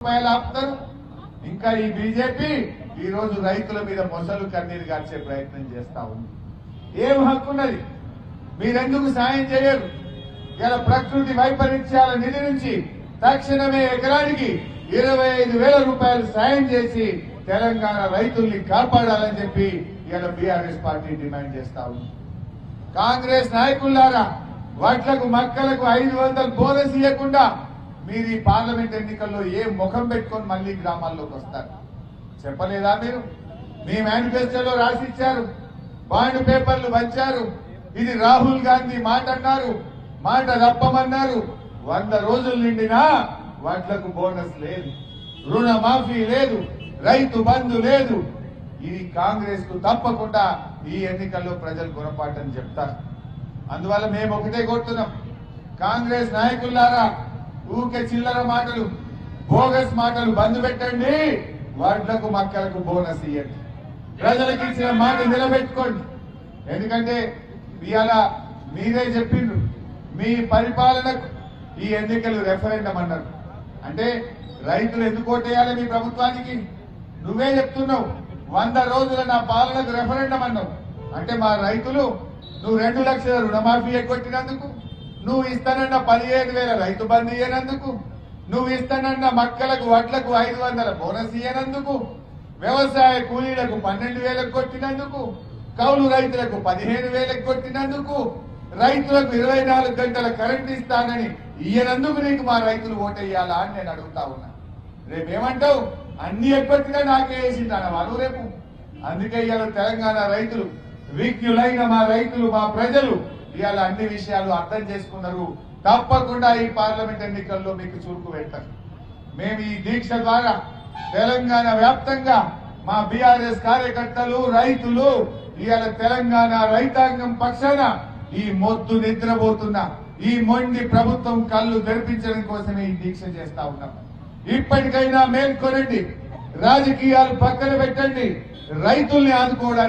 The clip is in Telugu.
రూపాయలు ఆపుతారు. ఇంకా ఈ బీజేపీ ఈ రోజు రైతుల మీద మొసలు కన్నీరు గార్చే ప్రయత్నం చేస్తా ఉంది. ఏం హక్కున్నది? మీరెందుకు సాయం చేయరు? ఇలా ప్రకృతి వైపరీత్యాల నిధి నుంచి తక్షణమే ఎకరానికి 25,000 రూపాయలు సాయం చేసి తెలంగాణ రైతుల్ని కాపాడాలని చెప్పి ఇలా బీఆర్ఎస్ పార్టీ డిమాండ్ చేస్తా ఉంది. కాంగ్రెస్ నాయకులారా, వడ్లకు మక్కలకు 500 బోనస్ ఇవ్వకుండా మీరు ఈ పార్లమెంట్ ఎన్నికల్లో ఏ ముఖం పెట్టుకొని మళ్లీ గ్రామాల్లోకి వస్తారు? చెప్పలేదా మీరు? మీ మేనిఫెస్టోలో రాసిచ్చారు, బాండ్ పేపర్లు వచ్చారు. ఇది రాహుల్ గాంధీ మాట అన్నారు, మాట తప్పమన్నారు. 100 రోజులు నిండినా వడ్లకు బోనస్ లేదు, రుణమాఫీ లేదు, రైతు బంధు లేదు. ఇది కాంగ్రెస్ కు తప్పకుండా ఈ ఎన్నికల్లో ప్రజలు గుణపాఠం చెప్తారు. అందువల్ల మేము ఒకటే కోరుతున్నాం, కాంగ్రెస్ నాయకులారా, ఊకే చిల్లర మాటలు, బోగస్ మాటలు బంద్ పెట్టండి. వడ్లకు మక్కలకు బోనస్ ఇవ్వండి. ప్రజలకు ఇచ్చిన మాట నిలబెట్టుకోండి. ఎందుకంటే ఇవాళ మీరే చెప్పిండ్రు, మీ పరిపాలనకు ఈ ఎన్నికలు రెఫరెండం అన్నారు. అంటే రైతులు ఎందుకు ఓటేయాలి మీ ప్రభుత్వానికి? నువ్వే చెప్తున్నావు 100 రోజుల నా పాలనకు రెఫరెండం అన్నావు. అంటే మా రైతులు నువ్వు 2 లక్షల రుణమాఫీ ఎగ్గొట్టినందుకు, నువ్వు ఇస్తానన్న 15,000 రైతు బంధు ఇయ్యనందుకు, నువ్వు ఇస్తానన్న మక్కలకు వడ్లకు 500 బోనస్ ఇయ్యనందుకు, వ్యవసాయ కూలీలకు 12,000 కొట్టినందుకు, కౌలు రైతులకు 15,000 కొట్టినందుకు, రైతులకు 24 గంటల కరెంట్ ఇస్తానని ఇయ్యనందుకు నీకు మా రైతులు ఓటేయాలా అని నేను అడుగుతా ఉన్నా. రేపేమంటావు? అన్ని ఎగ్గొట్టినా నాకే వేసింటాను వాళ్ళు రేపు. అందుకే ఇవాళ తెలంగాణ రైతులు, విజ్ఞులైన మా రైతులు, మా ప్రజలు ఇవాళ అన్ని విషయాలు అర్థం చేసుకున్నారు. తప్పకుండా ఈ పార్లమెంట్ ఎన్నికల్లో మీకు చురుకు పెడతారు. మేము ఈ దీక్ష ద్వారా తెలంగాణ వ్యాప్తంగా మా బీఆర్ఎస్ కార్యకర్తలు, రైతులు ఇవాళ తెలంగాణ రైతాంగం పక్షాన ఈ మొద్దు నిద్రపోతున్న ఈ మొండి ప్రభుత్వం కళ్ళు తెరిపించడం కోసమే ఈ దీక్ష చేస్తా ఉన్నాం. ఇప్పటికైనా మేల్కొనండి, రాజకీయాలు పక్కన పెట్టండి, రైతుల్ని ఆదుకోవడానికి